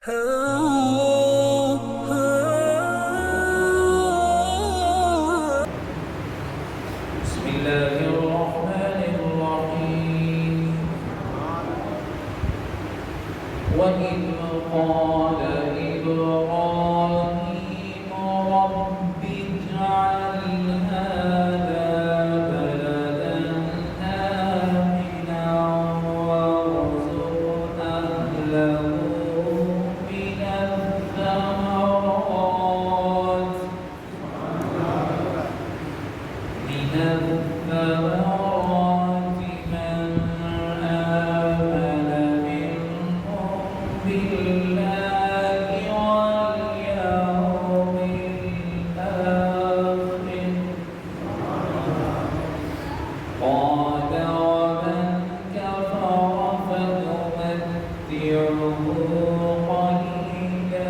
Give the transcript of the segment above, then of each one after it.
بسم الله الرحمن الرحيم وإذ قال إبراهيم رب اجعل هذا بلدا آمنا وارزق أهله من الثمرات من من آمن منهم بالله واليوم الآخر قال ومن كفر فنمتعه قليلا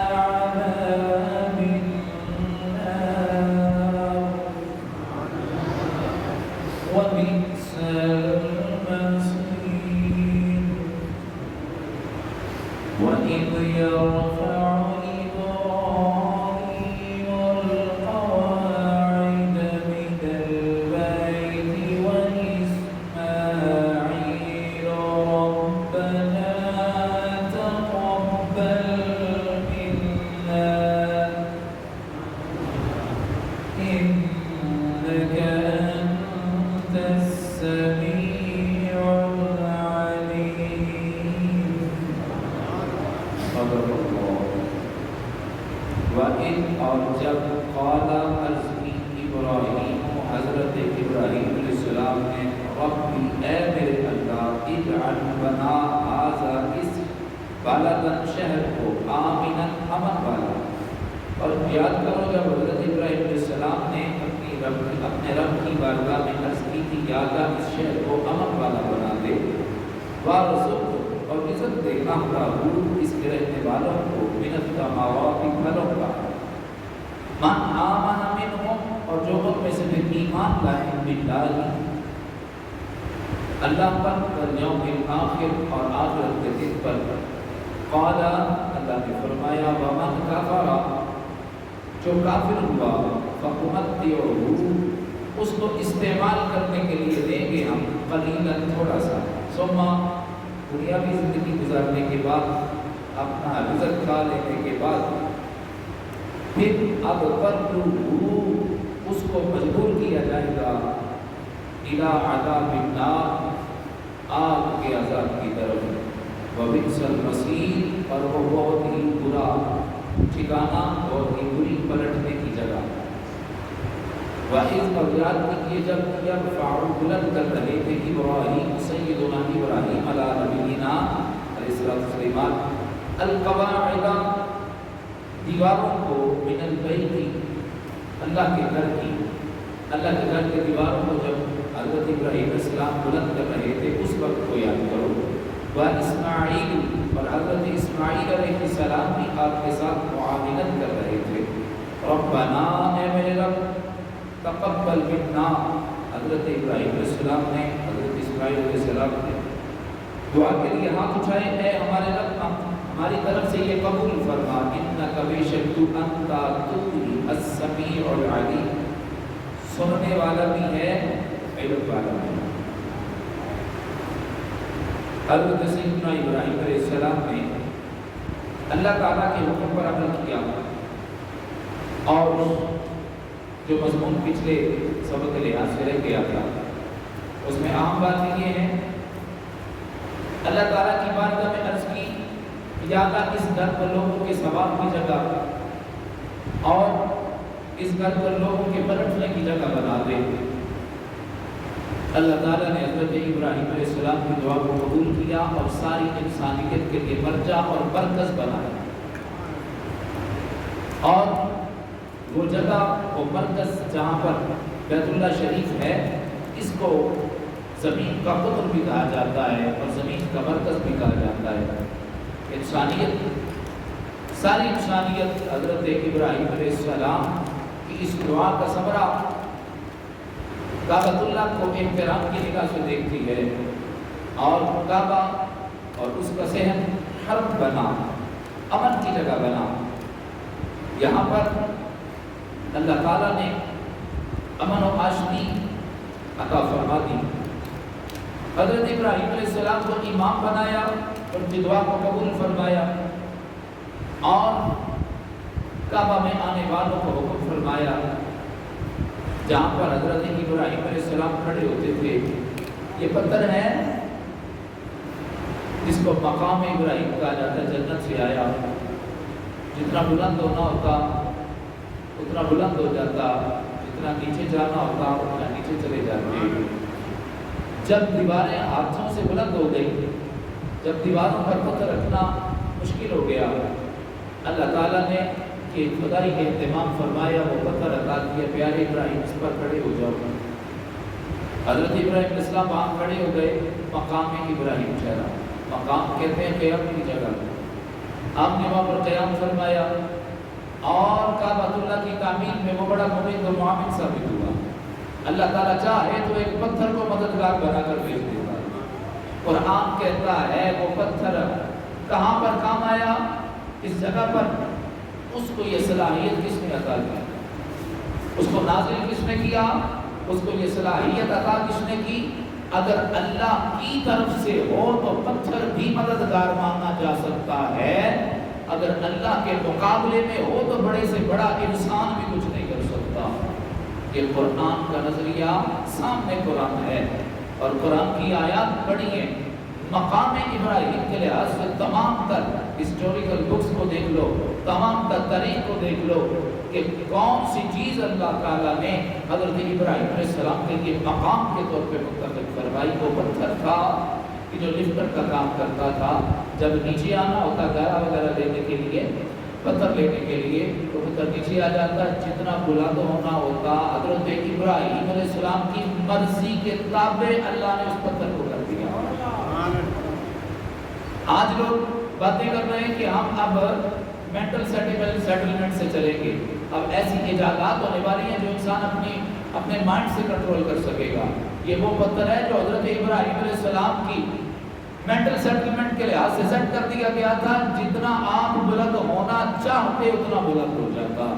ثم أضطره إلى عذاب النار وبئس المصير وإذ يرفع إبراهيم القواعد من البيت وإسماعيل ربنا تقبل منا إنك أنت السميع العليم صدق الله وإذ اور جب قال حضرت ابراہیم حضرت ابراہیم علیہ السلام نے ربی اے میرے اللہ اجعل بنا ھذا اس بلدن شہر کو آمنا امن والا اور یاد کرو جب حضرت ابراہیم علیہ السلام نے اپنے رب کی بارگاہ میں عرض کی تھی یا اللہ اس شہر کو امن والا بنا دے وارزق اور عزت دے اہلہ اس کے رہنے والوں کو من الثمرات پھلوں کا من آمن منہم اور جو ان میں سے ایمان لائے باللہ اللہ پر والیوم الآخر اور آخرت کے دن پر قال اللہ نے فرمایا ومن کفر جو کافر ہوا فَأُمَتِّعُهُ اس کو استعمال کرنے کے لیے دیں گے ہم قلیلا تھوڑا سا ثم دنیاوی زندگی گزارنے کے بعد اپنا رزق کھا لینے کے بعد پھر اضطرُّهُ اس کو مجبور کیا جائے گا اِلَىٰ عَذَابِ النَّارِ آگ کے عذاب کی طرف وَبِئْسَ الْمَصِيرُ اور وہ بہت ہی برا ٹھکانہ اور ہی بری پلٹنے کی جگہ واحد اور یاد کیجیے جب یرفع بلند کر رہے تھے ابراہیم سیدنا ابراہیم علی نبینا علیہ السلام القواعد دیواروں کو من البیت اللہ کے گھر کے دیواروں کو جب حضرت ابراہیم علیہ السلام بلند کر رہے تھے اس وقت کو یاد کرو واسماعیل اور حضرت اسماعیل علیہ السلام بھی آپ کے ساتھ معاونت کر رہے تھے ربنا اے میرے رب تقبل منا حضرت ابراہیم علیہ السلام نے حضرت اسماعیل علیہ السلام نے دعا کے لیے ہاتھ اٹھائے اے ہمارے رب ہماری طرف سے یہ قبول فرما انک بیشک تو انت السمیع العلیم سننے والا بھی ہے علم والا بھی ہے حضرت سیدنا ابراہیم علیہ السلام نے اللہ تعالیٰ کے حکم پر عمل کیا اور جو مضمون پچھلے سبق کے لحاظ سے رہ گیا تھا اس میں عام بات یہ ہے اللہ تعالیٰ کی بارگاہ میں عرض کی یا اللہ اس گھر پر لوگوں کے ثواب کی جگہ اور اس گھر پر لوگوں کے پلٹنے کی جگہ بنا دے اللہ تعالیٰ نے حضرت ابراہیم علیہ السلام کی دعا کو قبول کیا اور ساری انسانیت کے لیے مرجع اور مرکز بنایا اور وہ جگہ وہ مرکز جہاں پر بیت اللہ شریف ہے اس کو زمین کا قطر بھی کہا جاتا ہے اور زمین کا مرکز بھی کہا جاتا ہے انسانیت ساری انسانیت حضرت ابراہیم علیہ السلام کی اس دعا کا ثمرہ کعبۃ اللہ کو احترام کی نگاہ سے دیکھتی ہے، اور کعبہ اور اس کا صحن حرم بنا، امن کی جگہ بنا۔ یہاں پر اللہ تعالیٰ نے امن و آشتی عطا فرما دی۔ حضرت ابراہیم علیہ السلام کو امام بنایا، ان کی دعا کو قبول فرمایا، اور کعبہ میں آنے والوں کو حکم فرمایا۔ جہاں پر حضرت ابراہیم علیہ السلام کھڑے ہوتے تھے، یہ پتھر ہے جس کو مقام ابراہیم کہا جاتا ہے، جنت سے آیا۔ جتنا بلند ہونا ہوتا اتنا بلند ہو جاتا، جتنا نیچے جانا ہوتا اتنا نیچے چلے جاتے۔ جب دیواریں ہاتھوں سے بلند ہو گئی، جب دیواروں پر پتھر رکھنا مشکل ہو گیا، اللہ تعالیٰ نے کہ خدائی کے اہتمام فرمایا، وہ پتھر عطا کیا، پیارے ابراہیم اس پر کھڑے ہو جاؤ۔ حضرت ابراہیم علیہ السلام وہاں کھڑے ہو گئے، مقام ابراہیم ٹھہرا۔ مقام کہتے ہیں قیام کی جگہ، آپ نے وہاں پر قیام فرمایا، اور کعبۃ اللہ کی تعمیر میں وہ بڑا مبین و معاون ثابت ہوا۔ اللہ تعالیٰ چاہے تو ایک پتھر کو مددگار بنا کر بھیج دیتا۔ قرآن کہتا ہے وہ پتھر کہاں پر کام آیا؟ اس جگہ پر۔ اس کو یہ صلاحیت کس نے عطا کی؟ اس کو نازل کس نے کیا؟ اس کو یہ صلاحیت عطا کس نے کی؟ اگر اللہ کی طرف سے ہو تو پتھر بھی مددگار ماننا جا سکتا ہے، اگر اللہ کے مقابلے میں ہو تو بڑے سے بڑا انسان بھی کچھ نہیں کر سکتا۔ یہ قرآن کا نظریہ سامنے قرآن ہے، اور قرآن کی آیات پڑھی ہیں۔ مقام ابراہیم کے لحاظ سے تمام تر ہسٹوریکل بکس کو دیکھ لو، تمام تر تاریخ کو دیکھ لو کہ کون سی چیز اللہ تعالیٰ نے حضرت ابراہیم علیہ السلام کے لیے مقام کے طور پہ منتخب فرمائی۔ وہ پتھر تھا کہ جو لفٹر کا کام کرتا تھا، جب نیچے آنا ہوتا گارا وغیرہ لینے کے لیے، پتھر لینے کے لیے، تو پتھر نیچے آ جاتا، جتنا بلند ہونا ہوتا حضرت ابراہیم علیہ السلام کی مرضی کے تابع اللہ نے اس پتھر کو کر دیا۔ آج لوگ باتیں کر رہے ہیں کہ ہم اب مینٹل سیٹلمنٹ سے چلیں گے، اب ایسی ایجادات ہونے والی ہیں جو انسان اپنے مائنڈ سے کنٹرول کر سکے گا۔ یہ وہ پتھر ہے جو حضرت ابراہیم علیہ السلام کی مینٹل سیٹلمنٹ کے لحاظ سے سیٹ کر دیا گیا تھا، جتنا آپ بلند ہونا چاہتے اتنا بلند ہو جاتا۔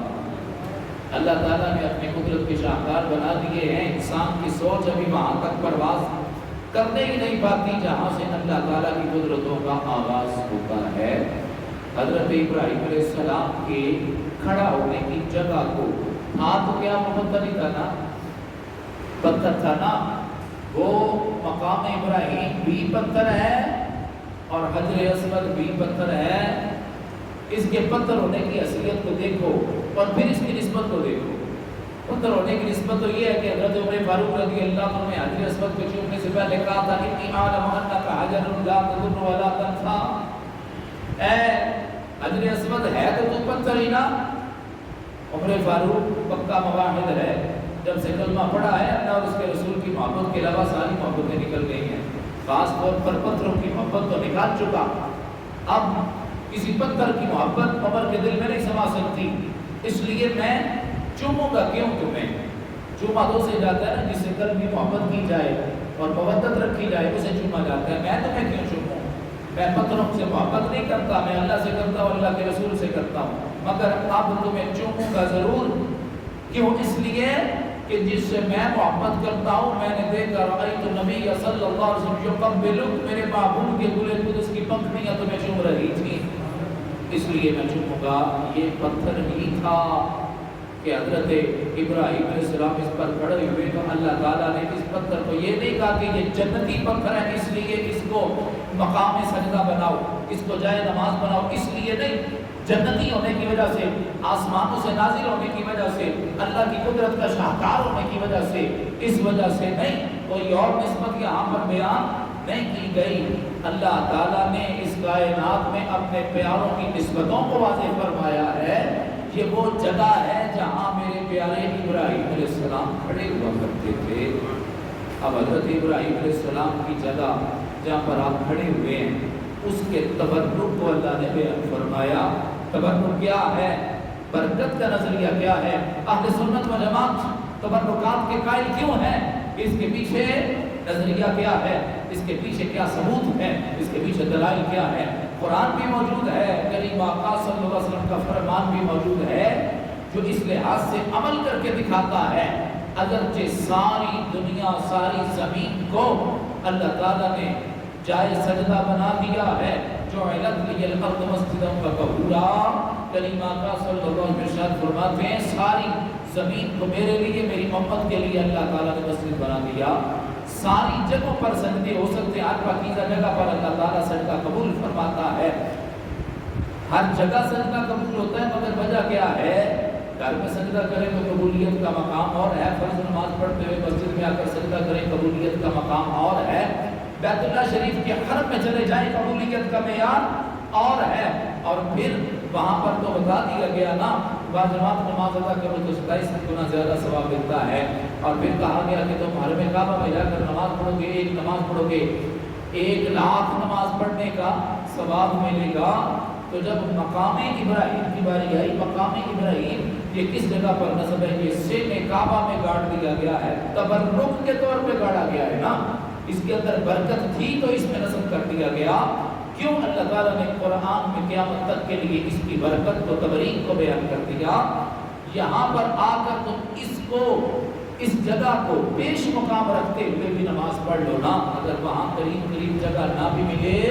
اللہ تعالیٰ نے اپنی قدرت کے شاہکار بنا دیے ہیں، انسان کی سوچ ابھی وہاں تک پرواز کرنے ہی نہیں پاتی جہاں سے اللہ تعالیٰ کی قدرتوں کا آغاز ہوتا ہے۔ حضرت ابراہیم علیہ السلام کے کھڑا ہونے کی جگہ کو تو کیا پتھر ہی تھا نا، پتھر تھا نا، وہ مقام ابراہیم بھی پتھر ہے اور حجر اسود بھی پتھر ہے۔ اس کے پتھر ہونے کی اصلیت کو دیکھو اور پھر اس کی نسبت کو دیکھو۔ پتھر ہونے کی نسبت تو یہ ہے کہ حضرت عمر فاروق رضی اللہ عنہ نے حجر اسود کو چومنے سے پہلے کہا تھا انی اعلم انک حجر لا تضر ولا تنفع، اے حجر اسود ہے تو پتھر ہی نا۔ عمر فاروق پکا مواحد ہے، جب سے کلمہ پڑھا ہے اللہ اور اس کے رسول کی محبت کے علاوہ ساری محبتیں نکل گئی ہیں، خاص طور پر پتھروں کی محبت تو نکال چکا۔ اب کسی پتھر کی محبت عمر کے دل میں نہیں سما سکتی، اس لیے میں چوموں گا کیوں تمہیں؟ چوما تو سے جاتا ہے نا جس سے قلب کی محبت کی جائے اور مودت رکھی جائے، اسے چوما جاتا ہے۔ میں تمہیں کیوں چوموں؟ میں پتھروں سے محبت نہیں کرتا، میں اللہ سے کرتا ہوں، اللہ کے رسول سے کرتا ہوں، مگر اب تمہیں چوموں گا ضرور۔ کیوں؟ اس لیے کہ جس سے میں محبت کرتا ہوں میں نے دیکھا، رأیت النبی صلی اللہ علیہ وسلم یقبلک، میرے معبود کے گلے قدس کی پنکھڑیاں تمہیں چوم رہی تھی، اس لیے میں چوموں گا۔ یہ پتھر ہی تھا کہ حضرت ابراہیم علیہ السلام اس پر کھڑے ہوئے تو اللہ تعالیٰ نے اس پتھر کو یہ نہیں کہا کہ یہ جنتی پتھر ہے اس لیے اس کو مقام سجدہ بناؤ، اس کو جائے نماز بناؤ، اس لیے نہیں، جنتی ہونے کی وجہ سے، آسمانوں سے نازل ہونے کی وجہ سے، اللہ کی قدرت کا شاہکار ہونے کی وجہ سے، اس وجہ سے نہیں، کوئی اور نسبت یہاں پر بیان نہیں کی گئی۔ اللہ تعالیٰ نے اس کائنات میں اپنے پیاروں کی نسبتوں کو واضح فرمایا ہے۔ یہ وہ جگہ ہے جہاں میرے پیارے ابراہیم علیہ السلام کھڑے ہوا کرتے تھے۔ اب حضرت ابراہیم علیہ السلام کی جگہ جہاں پر آپ کھڑے ہوئے ہیں، اس کے تبرک کو اللہ نے بیان فرمایا۔ تبرک کیا ہے؟ برکت کا نظریہ کیا ہے؟ اہل سنت و جماعت تبرکات کے قائل کیوں ہیں؟ اس کے پیچھے نظریہ کیا ہے، اس کے پیچھے کیا ثبوت ہے، اس کے پیچھے دلائل کیا ہے۔ قرآن بھی موجود ہے، کریم آقا صلی اللہ علیہ وسلم کا فرمان بھی موجود ہے جو اس لحاظ سے عمل کر کے دکھاتا ہے۔ اگرچہ ساری دنیا، ساری زمین کو اللہ تعالیٰ نے جائے سجدہ بنا دیا ہے، جعلت لی الارض مسجدا وطہورا، کریم آقا صلی اللہ علیہ وسلم ارشاد فرماتے ہیں ساری زمین کو میرے لیے، میری امت کے لیے اللہ تعالیٰ نے مسجد بنا دیا۔ ساری جگہوں پر سجدے ہو سکتے ہیں، ہر پاکیزہ جگہ پر اللہ تعالیٰ سجدہ قبول فرماتا ہے، ہر جگہ سجدہ قبول ہوتا ہے، مگر وجہ کیا ہے؟ گھر میں سجدہ کریں تو قبولیت کا مقام اور ہے، فرض نماز پڑھتے ہوئے مسجد میں آ کر سجدہ کریں قبولیت کا مقام اور ہے، بیت اللہ شریف کے حرم میں چلے جائیں قبولیت کا معیار اور ہے۔ اور پھر وہاں پر تو بتا دیا گیا نا، باجماعت نماز ادا کرو تو 27 گنا زیادہ ثواب ملتا ہے، اور پھر کہا گیا کہ تم حرم کعبہ میں جا کر نماز پڑھو گے، ایک نماز پڑھو گے 1,00,000 نماز پڑھنے کا ثواب ملے گا۔ تو جب مقام ابراہیم کی باری آئی، مقام ابراہیم یہ کس جگہ پر نصب ہے؟ یہ سین کعبہ میں گاڑ دیا گیا ہے، تبرک کے طور پہ گاڑا گیا ہے نا، اس کے اندر برکت تھی تو اس میں نصب کر دیا گیا۔ کیوں اللہ تعالیٰ نے قرآن میں قیامت تک کے لیے اس کی برکت کو، تبریک کو بیان کر دیا؟ یہاں پر آ کر تم اس کو، اس جگہ کو پیش مقام رکھتے ہوئے بھی نماز پڑھ لو نا، اگر وہاں قریب جگہ نہ بھی ملے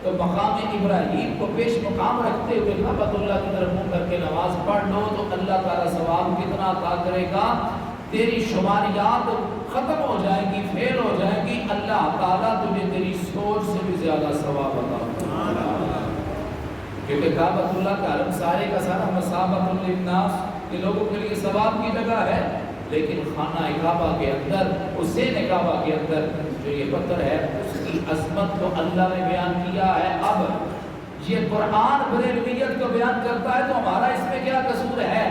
تو مقام ابراہیم کو پیش مقام رکھتے ہوئے کعبۃ اللہ کی طرف منہ کر کے نماز پڑھ لو تو اللہ تعالیٰ ثواب کتنا عطا کرے گا، تیری شماریات ختم ہو جائے گی، فیل ہو جائے گی، اللہ تعالیٰ تجھے تیری سوچ سے بھی زیادہ ثواب عطا کرے گا۔ کیونکہ کعبۃ اللہ کا حرم سارے کا سارا مثابۃ للناس، یہ لوگوں کے لیے ثواب کی جگہ ہے، لیکن خانہ کعبہ کے اندر، حسین کعبہ کے اندر جو یہ پتھر ہے اس کی عظمت کو اللہ نے بیان کیا ہے۔ اب یہ قرآن بریلویت کو بیان کرتا ہے تو ہمارا اس میں کیا قصور ہے؟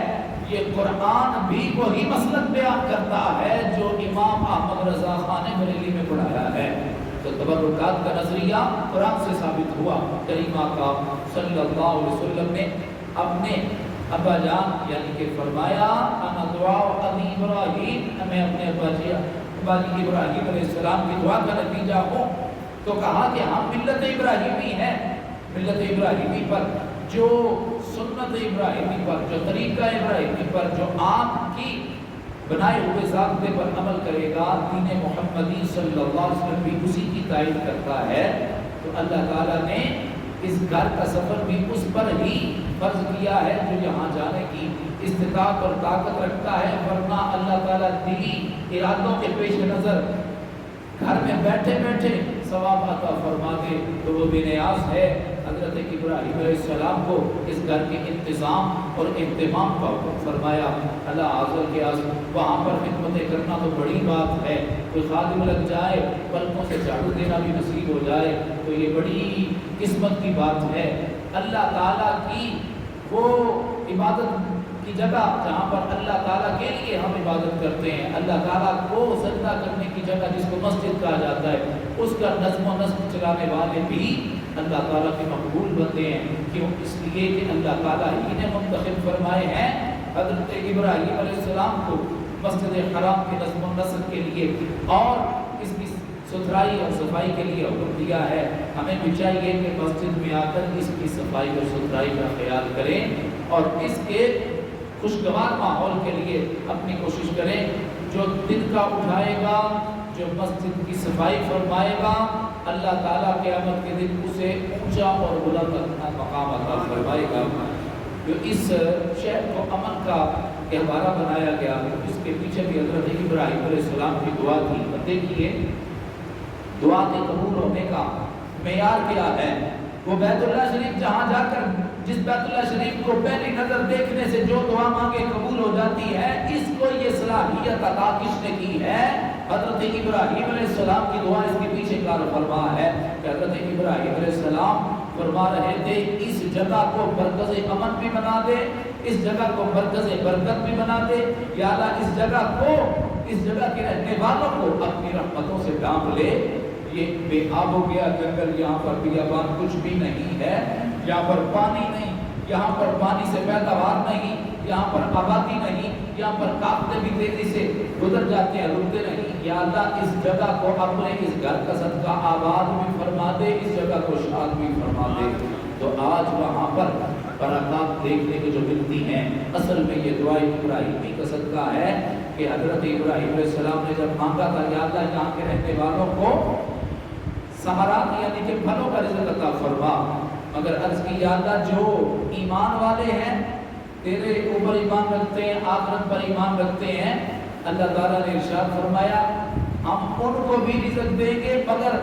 یہ قرآن بھی وہی مسلک بیان کرتا ہے جو امام احمد رضا خان بریلی میں پڑھایا ہے۔ تو تبرکات کا نظریہ قرآن سے ثابت ہوا۔ کریم آقا صلی اللہ علیہ وسلم نے اپنے ابا جان یعنی کہ فرمایا انا دعا ابی ابراہیم، میں اپنے ابا جی ابراہیم علیہ السلام کی دعا کا نتیجہ ہوں، تو کہا کہ ہم ملت ابراہیمی ہیں، ملت ابراہیمی پر جو سنت ابراہیمی پر، جو طریقہ ابراہیمی پر، جو آپ کی بنائے ہوئے ضابطے پر عمل کرے گا، دین محمدی صلی اللہ علیہ وسلم بھی اسی کی تائید کرتا ہے۔ تو اللہ تعالیٰ نے اس گھر کا سفر بھی اس پر ہی فرض کیا ہے جو یہاں جانے کی استطاعت اور طاقت رکھتا ہے، ورنہ اللہ تعالیٰ دلی ارادوں کے پیش نظر گھر میں بیٹھے بیٹھے ثواب عطا فرما دے تو وہ بے نیاز ہے۔ حضرت ابراہیم علیہ السلام کو اس گھر کے انتظام اور اہتمام کا حکم فرمایا۔ اللہ حاضر کے وہاں پر خدمتیں کرنا تو بڑی بات ہے، کوئی خادم لگ جائے، پلکوں سے جھاڑو دینا بھی نصیب ہو جائے تو یہ بڑی قسمت کی بات ہے۔ اللہ تعالیٰ کی وہ عبادت کی جگہ جہاں پر اللہ تعالیٰ کے لیے ہم عبادت کرتے ہیں، اللہ تعالیٰ کو سجدہ کرنے کی جگہ جس کو مسجد کہا جاتا ہے، اس کا نظم و نسق چلانے والے بھی اللہ تعالیٰ کے مقبول بنتے ہیں۔ کیوں؟ اس لیے کہ اللہ تعالیٰ ہی نے منتخب فرمائے ہیں حضرت ابراہیم علیہ السلام کو مسجد حرام کے نظم و نسق کے لیے اور اس کی ستھرائی اور صفائی کے لیے حکم دیا ہے۔ ہمیں بھی چاہیے کہ مسجد میں آ کر اس کی صفائی اور ستھرائی کا خیال کریں اور اس کے خوشگوار ماحول کے لیے اپنی کوشش کریں۔ جو دن کا اٹھائے گا، جو مسجد کی صفائی فرمائے گا، اللہ تعالیٰ قیامت کے دن اسے اونچا اور بلند مقام عطا فرمائے گا۔ جو اس شہر کو امن کا گہوارہ بنایا گیا، اس کے پیچھے بھی حضرت ابراہیم علیہ السلام کی دعا تھی۔ دیکھیے دعا کے قبول ہونے کا معیار کیا ہے۔ وہ بیت اللہ شریف جہاں جا کر جس بیت اللہ شریف کو پہلی نظر دیکھنے سے جو دعا مانگے قبول ہو جاتی ہے، اس کو یہ صلاحیت عطا کس نے کی ہے؟ حضرت ابراہیم علیہ السلام کی دعا اس کے پیچھے کار فرما ہے کہ حضرت ابراہیم علیہ السلام فرما رہے تھے اس جگہ کو مرکز امن بھی بنا دے، اس جگہ کو مرکز برکت بھی بنا دے، یا اللہ اس جگہ کو، اس جگہ کے رہنے والوں کو اپنی رحمتوں سے ڈھانپ لے۔ یہ بے آب ہو گیا جنگل، یہاں پر بیابان کچھ بھی نہیں ہے، یہاں پر پانی نہیں، یہاں پر پانی سے پیداوار نہیں، یہاں پر آبادی نہیں، یہاں پر کافلے بھی تیزی سے گزر جاتے ہیں، رکتے نہیں۔ یا اللہ اس جگہ کو اپنے اس گھر کا صدقہ آباد بھی فرما دے، اس جگہ کو شاد بھی فرما دے۔ تو آج وہاں پر برکات دیکھنے کو جو ملتی ہیں، اصل میں یہ دعائے ابراہیمی کا صدقہ ہے کہ حضرت ابراہیم علیہ السلام نے جب مانگا تھا یا اللہ یہاں کے رہنے والوں کو ثمرات یعنی کہ پھلوں کا رزق عطا فرما، مگر عرض کی یا اللہ جو ایمان والے ہیں، تیرے اوپر ایمان رکھتے ہیں، آخرت پر ایمان رکھتے ہیں، اللہ تعالیٰ نے ارشاد فرمایا ہم ان کو بھی رزق دیں گے مگر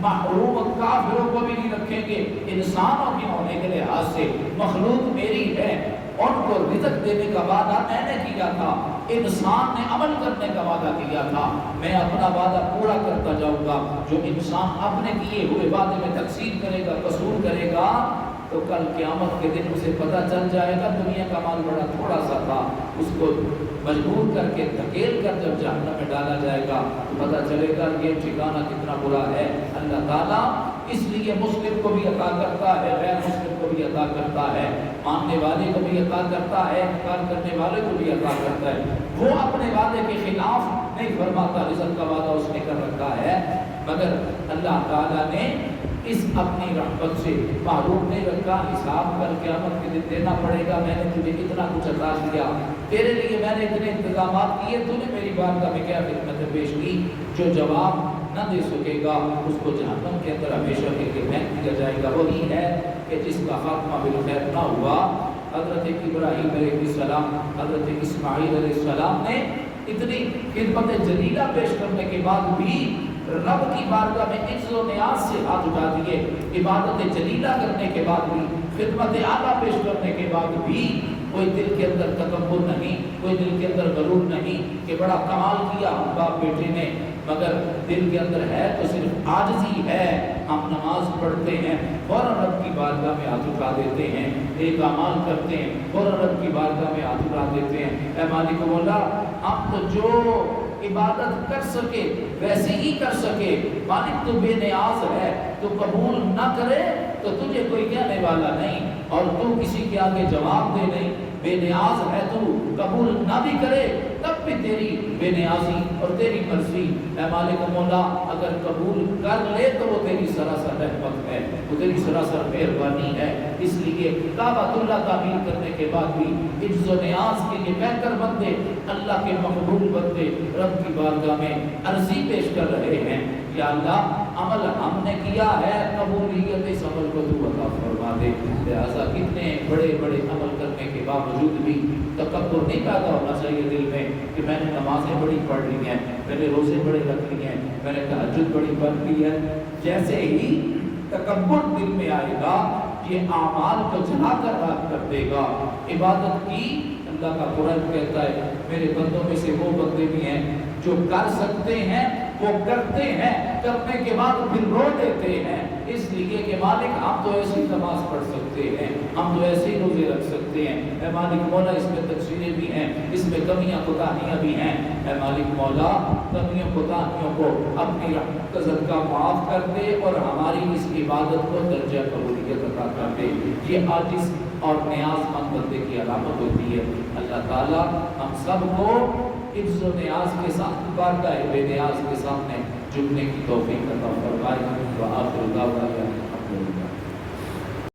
محروم کافروں کو بھی نہیں رکھیں گے۔ انسانوں کے ہونے کے لحاظ سے مخلوق میری ہے، ان کو رزق دینے کا وعدہ میں نے کیا تھا، انسان نے عمل کرنے کا وعدہ کیا تھا، میں اپنا وعدہ پورا کرتا جاؤں گا۔ جو انسان اپنے کیے ہوئے وعدے میں تقسیم کرے گا، قصور کرے گا، تو کل قیامت کے دن اسے پتہ چل جائے گا دنیا کا مال بڑا تھوڑا سا تھا، اس کو مجبور کر کے دھکیل کر جب جہنم میں ڈالا جائے گا تو پتہ چلے گا یہ ٹھکانہ کتنا برا ہے۔ اللہ تعالیٰ اس لیے مسلم کو بھی عطا کرتا ہے، غیر مسلم کو بھی عطا کرتا ہے، ماننے والے کو بھی عطا کرتا ہے، انکار کرنے والے کو بھی عطا کرتا ہے۔ وہ اپنے وعدے کے خلاف نہیں فرماتا، رزق کا وعدہ اس نے کر رکھا ہے، مگر اللہ تعالیٰ نے اس اپنی رحمت سے معروف نہیں رکھا۔ حساب کر قیامت کے دن دینا پڑے گا، میں نے تجھے اتنا کچھ عطا کیا، تیرے لیے میں نے اتنے انتظامات کیے، تو نے میری بارگاہ میں کیا خدمت پیش کی۔ جو جواب نہ دے سکے گا اس کو جہنم کے اندر ہمیشہ کے لیے پھینک دیا جائے گا۔ وہی ہے کہ جس کا خاتمہ بالخیر نہ ہوا۔ حضرت ابراہیم علیہ السلام، حضرت اسماعیل علیہ السلام نے اتنی خدمت جلیلہ پیش کرنے کے بعد بھی رب کی بارگاہ میں عز و نیاز سے ہاتھ اٹھا دیے، عبادت جلیلہ کرنے کے بعد بھی، خدمت اعلیٰ پیش کرنے کے بعد بھی کوئی دل کے اندر تکبر نہیں، کوئی دل کے اندر غرور نہیں کہ بڑا کمال کیا ہم باپ بیٹے نے، مگر دل کے اندر ہے تو صرف عاجزی ہے۔ ہم نماز پڑھتے ہیں فوراً رب کی بارگاہ میں ہاتھ اٹھا دیتے ہیں، ایک اعمال کرتے ہیں فوراً رب کی بارگاہ میں ہاتھ اٹھا دیتے ہیں، اے مالک مولا ہم تو جو عبادت کر سکے ویسے ہی کر سکے، مالک تو بے نیاز ہے، تو قبول نہ کرے تو تجھے کوئی کہنے والا نہیں، اور تو کسی کے آگے جواب دے نہیں، بے نیاز ہے تو قبول نہ بھی کرے تب بھی تیری بے نیازی اور تیری مرضی۔ اے مالک مولا اگر قبول کر لے تو وہ تیری سراسر رحمت ہے، وہ تیری سراسر مہربانی ہے۔ اس لیے کعبۃ اللہ تعمیر کرنے کے بعد بھی عز و نیاز کے لیے بہتر بندے، اللہ کے مقبول بندے رب کی بارگاہ میں عرضی پیش کر رہے ہیں، یا اللہ عمل ہم نے کیا ہے، قبولیت اس عمل کو تو عطا فرما دے۔ لہٰذا کتنے بڑے بڑے عمل کرنے کے باوجود بھی تکبر نہیں پیدا ہونا چاہیے دل میں کہ میں نے نمازیں بڑی پڑھ لی ہیں، میں نے روزے بڑے رکھ لیے ہیں، میں نے تہجد بڑی پڑھ لی ہے۔ جیسے ہی تکبر دل میں آئے گا یہ اعمال کو جلا کر راک کر دے گا۔ عبادت کی اللہ کا قرآن کہتا ہے میرے بندوں میں سے وہ بندے بھی ہیں جو کر سکتے ہیں وہ کرتے ہیں، کرنے کے بعد پھر رو دیتے ہیں، اس لیے کہ مالک ہم تو ایسی نماز پڑھ سکتے ہیں، ہم تو ایسے ہی روزے رکھ سکتے ہیں، اے مالک مولا اس میں تقصیریں بھی ہیں، اس میں کمیاں کوتاہیاں بھی ہیں، اے مالک مولا کمیوں کوتاہیوں کو اپنی رحمت کا صدقہ معاف کر دے اور ہماری اس عبادت کو درجہ قبولیت عطا کر دے۔ یہ عاجز اور نیاز مند بندے کی علامت ہوتی ہے۔ اللہ تعالیٰ ہم سب کو عز و نیاز کے ساتھ بارگاہ بے نیاز کے سامنے جھکنے کی توفیق عطا فرمائے۔ وآخر دعوانا